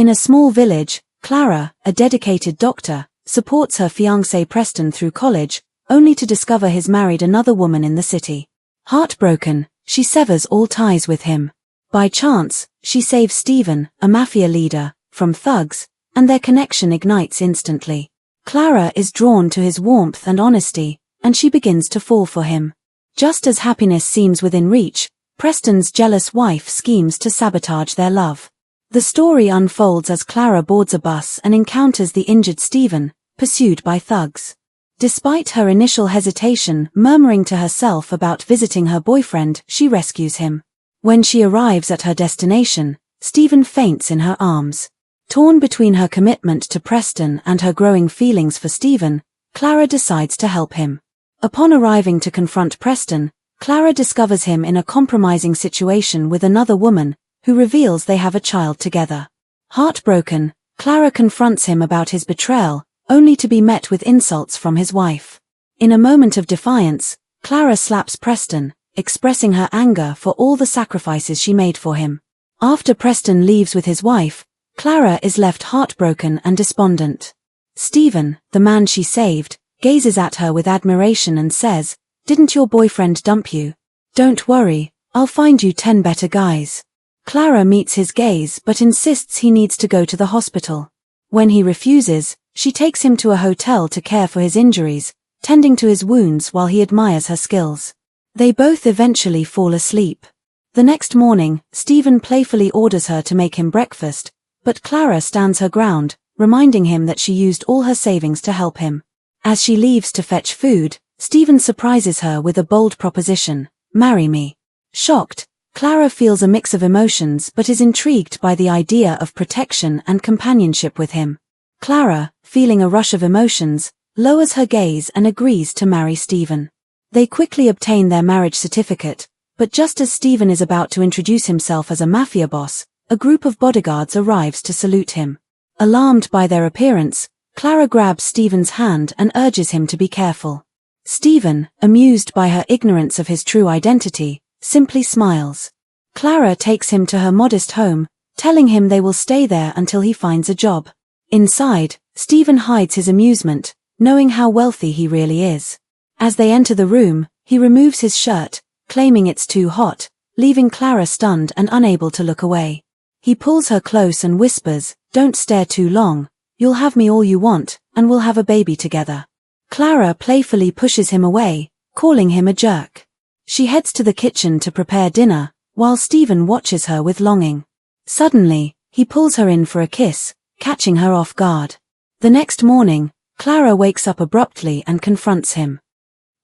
In a small village, Clara, a dedicated doctor, supports her fiancé Preston through college, only to discover he's married another woman in the city. Heartbroken, she severs all ties with him. By chance, she saves Stephen, a mafia leader, from thugs, and their connection ignites instantly. Clara is drawn to his warmth and honesty, and she begins to fall for him. Just as happiness seems within reach, Preston's jealous wife schemes to sabotage their love. The story unfolds as Clara boards a bus and encounters the injured Stephen, pursued by thugs. Despite her initial hesitation, murmuring to herself about visiting her boyfriend, she rescues him. When she arrives at her destination, Stephen faints in her arms. Torn between her commitment to Preston and her growing feelings for Stephen, Clara decides to help him. Upon arriving to confront Preston, Clara discovers him in a compromising situation with another woman, who reveals they have a child together. Heartbroken, Clara confronts him about his betrayal, only to be met with insults from his wife. In a moment of defiance, Clara slaps Preston, expressing her anger for all the sacrifices she made for him. After Preston leaves with his wife, Clara is left heartbroken and despondent. Stephen, the man she saved, gazes at her with admiration and says, "Didn't your boyfriend dump you? Don't worry, I'll find you 10 better guys." Clara meets his gaze but insists he needs to go to the hospital. When he refuses, she takes him to a hotel to care for his injuries, tending to his wounds while he admires her skills. They both eventually fall asleep. The next morning, Stephen playfully orders her to make him breakfast, but Clara stands her ground, reminding him that she used all her savings to help him. As she leaves to fetch food, Stephen surprises her with a bold proposition, "Marry me." Shocked, Clara feels a mix of emotions but is intrigued by the idea of protection and companionship with him. Clara, feeling a rush of emotions, lowers her gaze and agrees to marry Stephen. They quickly obtain their marriage certificate, but just as Stephen is about to introduce himself as a mafia boss, a group of bodyguards arrives to salute him. Alarmed by their appearance, Clara grabs Stephen's hand and urges him to be careful. Stephen, amused by her ignorance of his true identity, simply smiles. Clara takes him to her modest home, telling him they will stay there until he finds a job. Inside, Stephen hides his amusement, knowing how wealthy he really is. As they enter the room, he removes his shirt, claiming it's too hot, leaving Clara stunned and unable to look away. He pulls her close and whispers, "Don't stare too long, you'll have me all you want, and we'll have a baby together." Clara playfully pushes him away, calling him a jerk. She heads to the kitchen to prepare dinner, while Stephen watches her with longing. Suddenly, he pulls her in for a kiss, catching her off guard. The next morning, Clara wakes up abruptly and confronts him,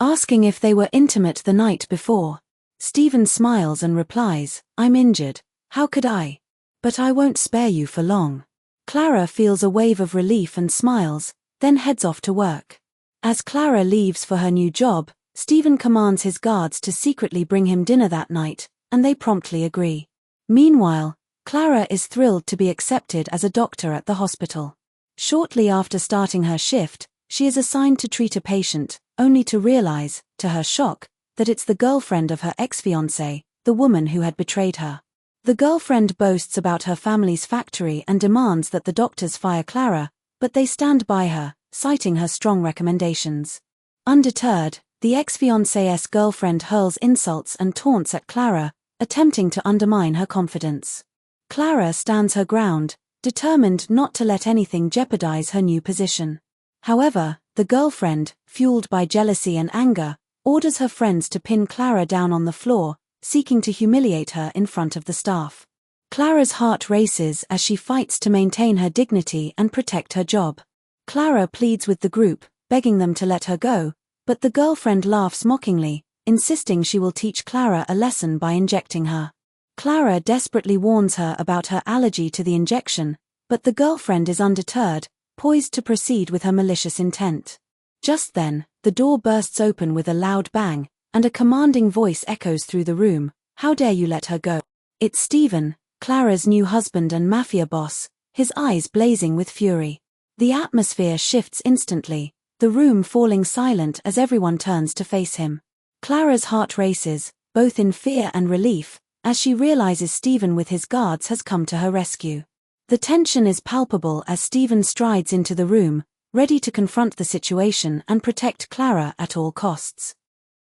asking if they were intimate the night before. Stephen smiles and replies, "I'm injured, how could I? But I won't spare you for long." Clara feels a wave of relief and smiles, then heads off to work. As Clara leaves for her new job, Stephen commands his guards to secretly bring him dinner that night, and they promptly agree. Meanwhile, Clara is thrilled to be accepted as a doctor at the hospital. Shortly after starting her shift, she is assigned to treat a patient, only to realize, to her shock, that it's the girlfriend of her ex-fiancé, the woman who had betrayed her. The girlfriend boasts about her family's factory and demands that the doctors fire Clara, but they stand by her, citing her strong recommendations. Undeterred, the ex-fiancé's girlfriend hurls insults and taunts at Clara, attempting to undermine her confidence. Clara stands her ground, determined not to let anything jeopardize her new position. However, the girlfriend, fueled by jealousy and anger, orders her friends to pin Clara down on the floor, seeking to humiliate her in front of the staff. Clara's heart races as she fights to maintain her dignity and protect her job. Clara pleads with the group, begging them to let her go, but the girlfriend laughs mockingly, insisting she will teach Clara a lesson by injecting her. Clara desperately warns her about her allergy to the injection, but the girlfriend is undeterred, poised to proceed with her malicious intent. Just then, the door bursts open with a loud bang, and a commanding voice echoes through the room, "How dare you let her go?" It's Stephen, Clara's new husband and mafia boss, his eyes blazing with fury. The atmosphere shifts instantly, the room falling silent as everyone turns to face him. Clara's heart races, both in fear and relief, as she realizes Stephen with his guards has come to her rescue. The tension is palpable as Stephen strides into the room, ready to confront the situation and protect Clara at all costs.